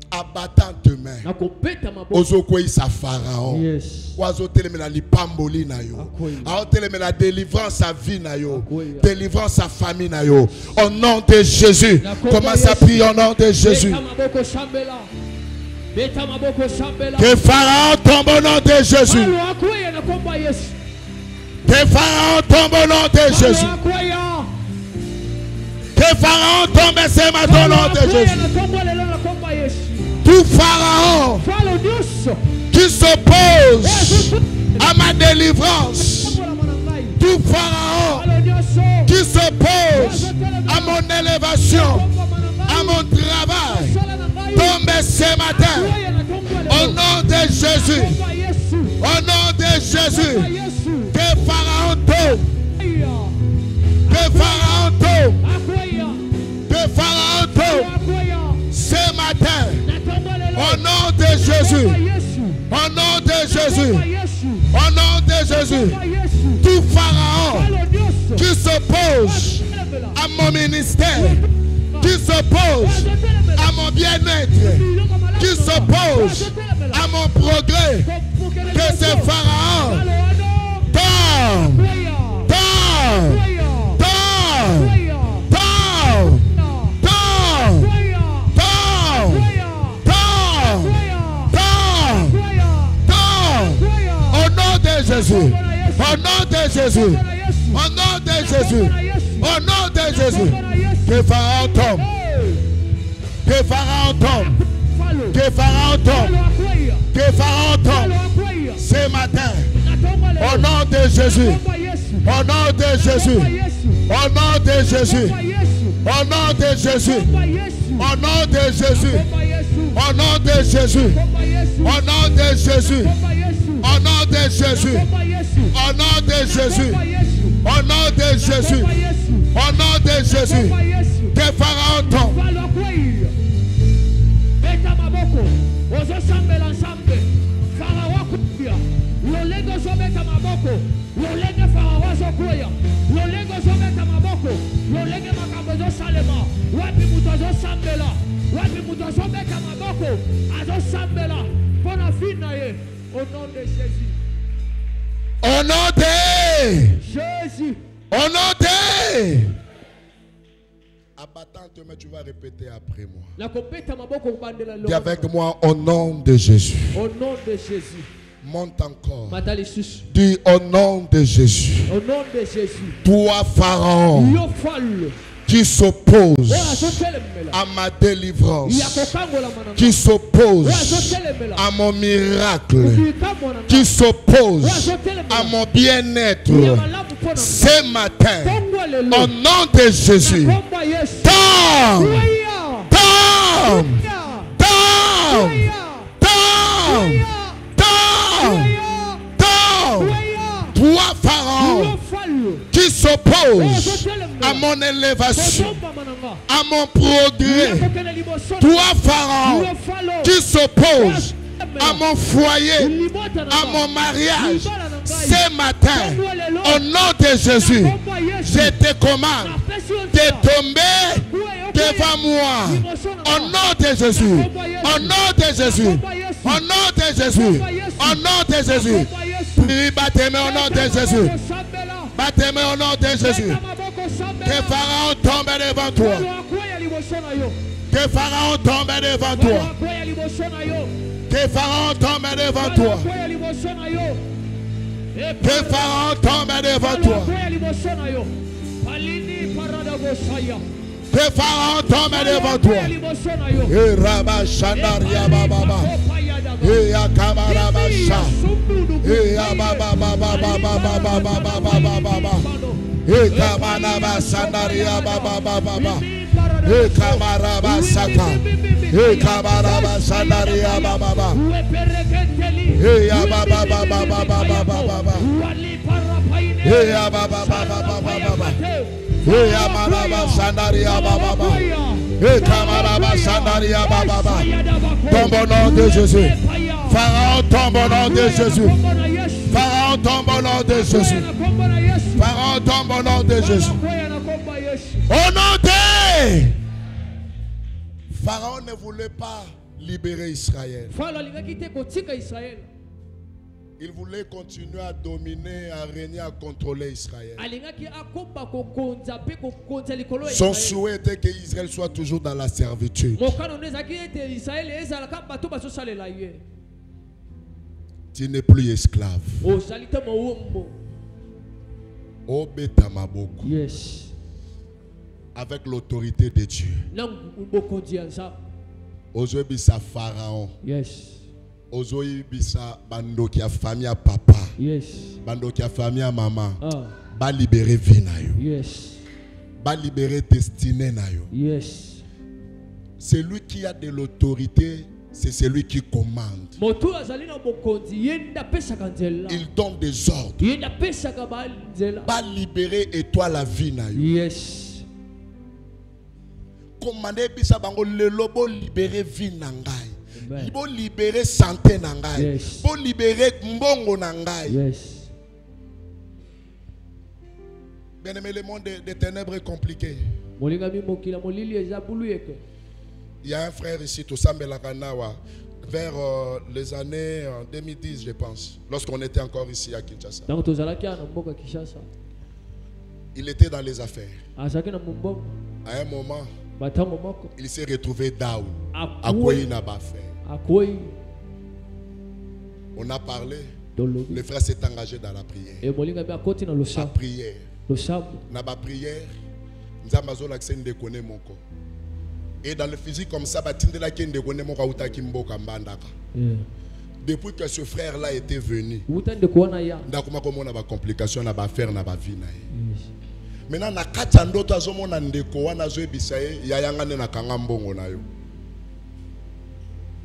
Abattant demain. Ozokwe isa pharaon. Oazotele la lipamboli na yo. Aotele la délivrance à vie na yo. Délivrance à famille na yo. Au nom de Jésus. Commence à prier au nom de Jésus. Que Pharaon tombe au nom de Jésus. Que Pharaon tombe au nom de Jésus. Que Pharaon tombe ce matin au nom de Jésus. Tout Pharaon qui s'oppose à ma délivrance. Tout Pharaon qui s'oppose à mon élévation, à mon travail. Tombe ce matin au nom de Jésus. Au nom de Jésus. Que Pharaon tombe. Que Pharaon tombe. Que Pharaon tombe ce matin au nom de Jésus. Au nom de Jésus. Au nom de Jésus. Tout Pharaon qui s'oppose à mon ministère, qui s'oppose à mon bien-être, qui s'oppose à mon progrès, que ce Pharaon tombe, tombe, tombe, tombe, tombe, tombe, tombe, tombe, au nom de Jésus, au nom de Jésus, au nom de Jésus, au nom de Jésus, que Pharaon tombe. Que Pharaon tombe. Que Pharaon tombe. Que Pharaon tombe. Ce matin. Au nom de Jésus. Au nom de Jésus. Au nom de Jésus. Au nom de Jésus. Au nom de Jésus. Au nom de Jésus. Au nom de Jésus. Au nom de Jésus. Au nom de Jésus. Au nom de Jésus. Au nom de Jésus. Que Pharaon tombe. Au nom de Jésus. Au nom de Jésus. Au nom de abattante, mais tu vas répéter après moi. Dis avec moi au nom de Jésus. Au nom de Jésus. Monte encore. Dis au nom de Jésus. Au nom de Jésus. Toi, Pharaon, qui s'oppose à ma délivrance, qui s'oppose à mon miracle, qui s'oppose à mon bien-être, ce matin, au nom de Jésus, tombe, tombe, tombe, tombe, tombe. Toi, Pharaon, qui s'oppose à mon élévation, à mon progrès. Toi, Pharaon, qui s'oppose à mon foyer, à mon mariage. Ce matin, au nom de Jésus, je te commande de tomber devant moi. Au nom de Jésus, au nom de Jésus, au nom de Jésus, au nom de Jésus. Prie, battez-moi au nom de Jésus. Battez-moi au nom de Jésus. Que Pharaon tombe devant toi. Que Pharaon tombe devant toi. Que Pharaon tombe devant toi. Que Pharaon tombe devant toi. Que Pharaon tombe devant toi. Et Rabba Shandaria Baba. Et Akabara Basha. Et Ababa Baba Baba Baba Baba Baba. Et Kamanaba Sandaria Baba Baba. Et Kamaraba Saka. Et Kamaraba Sandaria Baba. Et Ababa Baba Baba Baba. Et Ababa Baba Baba. Et Amaraba Sandaria Baba. Et Kamaraba Sandaria Baba. Tombe au nom de Jésus. Pharaon tombe au nom de Jésus. Pharaon tombe au nom de Jésus. Pharaon tombe au nom de Jésus. Au nom de Pharaon ne voulait pas libérer Israël. Il voulait continuer à dominer, à régner, à contrôler Israël. Son souhait était qu'Israël soit toujours dans la servitude. Tu n'es plus esclave. Yes. Avec l'autorité de Dieu. Aujourd'hui, c'est Pharaon. Yes. Aujourd'hui, c'est bando qui a famille à papa. Yes. Bando qui a famille à maman. Ah. Libérer vie na yo. Yes. Libérer destinée na yo. Yes. Celui qui a de l'autorité, c'est celui qui commande. Il donne des ordres. Pas libérer et toi la vie na yo. Yes. Commander bisa bango le lobo libérer vie na ngai. Bo libérer santé na ngai. Yes. Bo libérer mbongo na ngai. Yes. Bien aimé, le monde des ténèbres est compliqué. Il y a un frère ici, Toussambe Lakanawa, vers les années 2010, je pense, lorsqu'on était encore ici à Kinshasa. Il était dans les affaires. À un moment, il s'est retrouvé down. À quoi il n'a pas fait. On a parlé. Le frère s'est engagé dans la prière. La prière. N'a pas prière. Nous avons l'accès de connaître mon corps. Et dans le physique comme ça, depuis que ce frère-là était venu, il y a des complications, il y a des affaires, il y a des vies. Maintenant, na kati ndoto azomona ndeko wana zoebisaye ya yangane na kanga mbongo na yo.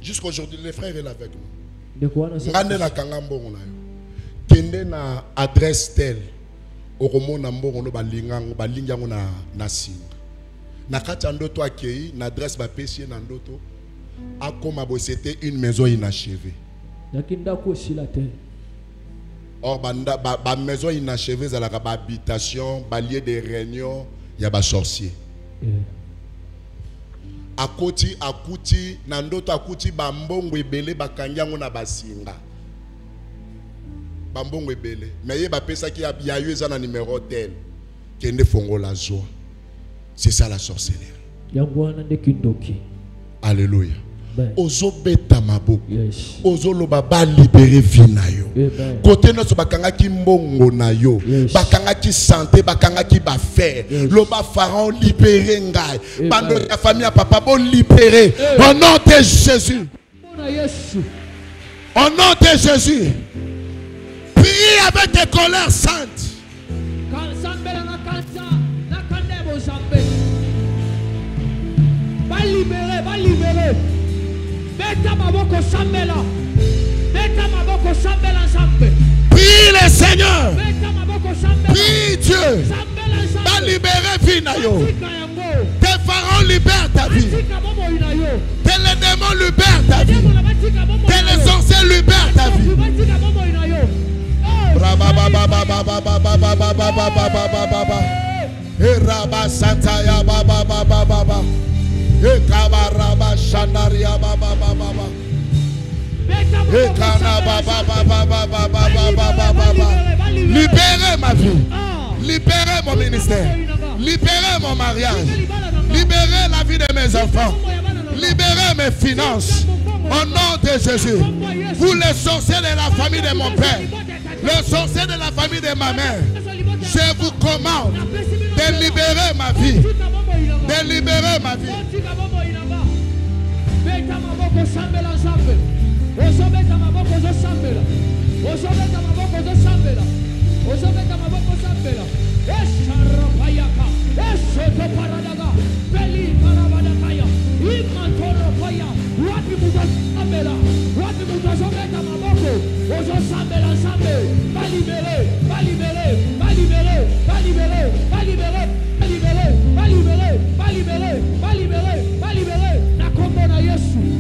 Jusqu'aujourd'hui le frère est là avec nous. Ngane na kanga mbongo na yo. Kende na adresse tel okomona mbongo no balingango na singa. Na kati ndoto akei na adresse ba pesi na ndoto akoma bo c'était une maison inachevée. Yakinda ko sila te. Or, la maison inachevée, c'est l'habitation, le lieu de réunion, il y a des sorciers. Akoti, akuti, nandoto akuti, bambongo ebele, bakanyango na basinga. Bambongo ebele. Mais il y a des gens qui ont eu un numéro tel, qui ne font la joie. C'est ça la sorcellerie. Alléluia. Ozobeta maboko ozoloba ba libérer vie na yo côté noso bakanga ki mbongo na yo bakanga ki santé bakanga ki ba faire loba pharaon libérer ngai bando ya famille papa bon libérer au nom de Jésus, au nom de Jésus. Priez avec des colères saintes. Va libérer, va libérer. Prie le Seigneur. Prie Dieu. Va libérer vie na yo. Tes pharaons libèrent ta vie. Tes les démons libèrent ta vie. Tes les sorciers libèrent ta vie. Ekabaraba shandaria baba baba. Libérez ma vie. Libérez mon ministère. Libérez mon mariage. Libérez la vie de mes enfants. Libérez mes finances. Au nom de Jésus. Vous les sorciers de la famille de mon père. Les sorciers de la famille de ma mère. Je vous commande de libérer ma vie. De libérer ma vie.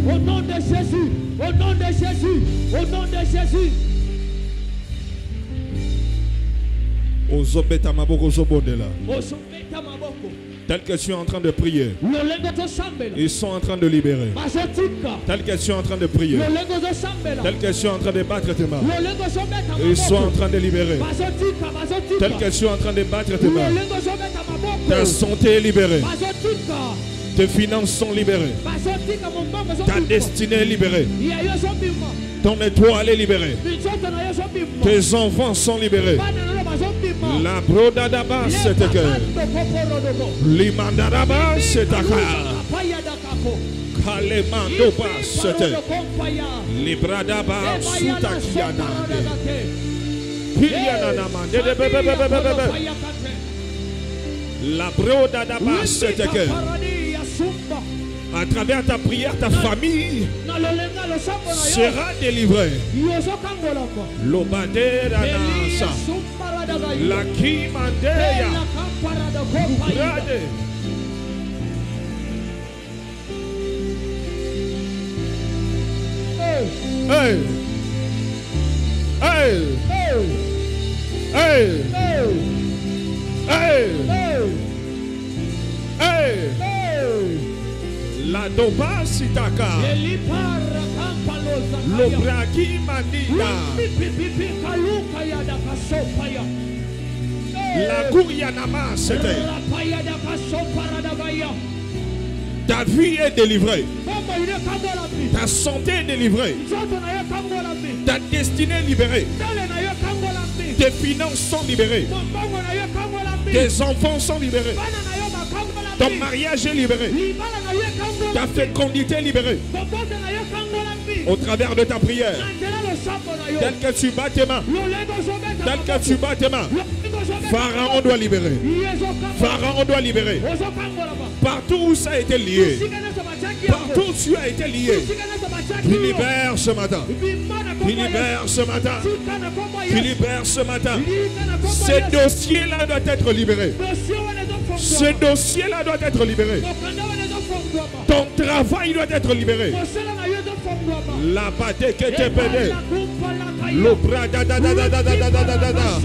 Au nom de Jésus, au nom de Jésus, au nom de Jésus. Tel que je suis en train de prier, ils sont en train de libérer. Tel que je suis en train de prier, tel que je suis en train de battre tes mains, ils sont en train de libérer. Tel que je suis en train de battre tes mains, ta santé est libérée. Tes finances sont libérées. Ta destinée est libérée. Ton étoile est libérée. Tes enfants sont libérés. La brodadaba c'est que l'imandadaba c'est à Kalemandoba c'est Libradaba Sutakiana la brodadaba c'est que à travers ta prière, ta famille sera délivrée. L'obadera nasa, la kimandeya, brade. Hey, hey, hey, hey, hey. La doba sitaka l'obraki mandina la kourianama c'était ta vie est délivrée, ta santé est délivrée, ta destinée est libérée, tes finances sont libérées, tes enfants sont libérés, ton mariage est libéré, Ta fécondité est libérée. Au travers de ta prière. Tel que tu bats tes mains. Tel que tu bats tes mains. Pharaon doit libérer. Pharaon doit libérer. Partout où ça a été lié. Partout où tu as été lié. Tu libères ce matin. Tu libères ce matin. Tu libères ce matin. Ce dossier-là doit être libéré. Ce dossier-là doit être libéré. Ton travail doit être libéré. La bataille que tu pédé. Le bras da da da da da da da da da da.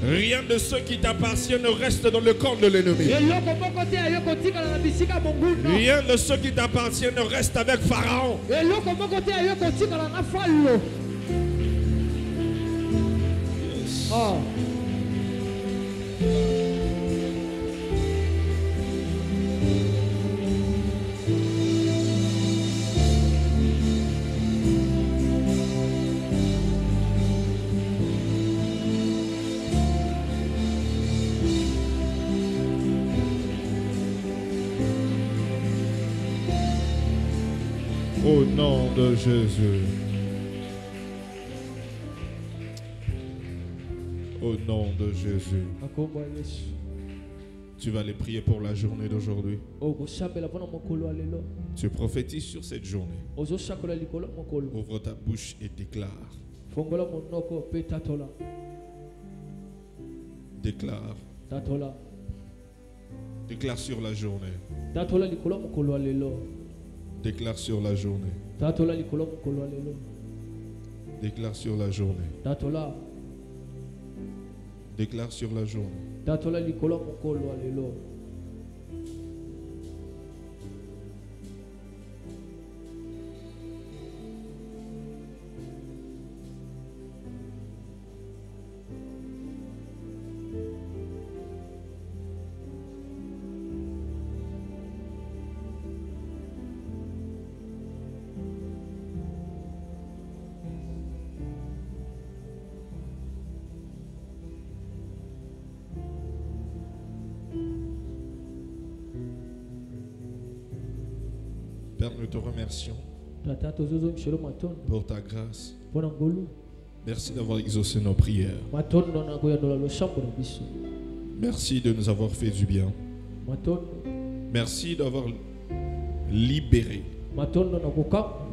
Rien de ce qui t'appartient ne reste dans le corps de l'ennemi. Rien de ce qui t'appartient ne reste avec Pharaon. Yes. Oh. Au nom de Jésus. Au nom de Jésus. Tu vas les prier pour la journée d'aujourd'hui. Tu prophétises sur cette journée. Ouvre ta bouche et déclare. Déclare. Déclare sur la journée. Déclare sur la journée. Déclare sur la journée. Déclare sur la journée. Père, nous te remercions pour ta grâce. Merci d'avoir exaucé nos prières. Merci de nous avoir fait du bien. Merci d'avoir libéré,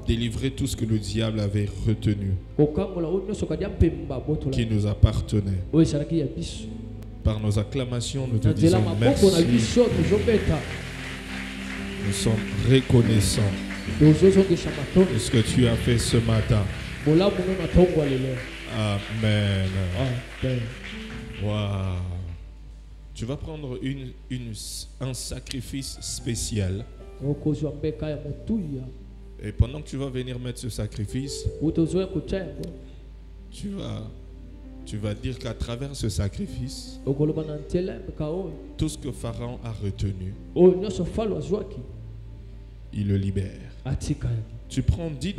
délivré tout ce que le diable avait retenu, qui nous appartenait. Par nos acclamations, nous te disons merci. Nous sommes reconnaissants de ce que tu as fait ce matin. Amen. Wow. Tu vas prendre un sacrifice spécial. Et pendant que tu vas venir mettre ce sacrifice, tu vas dire qu'à travers ce sacrifice, tout ce que Pharaon a retenu, il le libère. Tu prends $10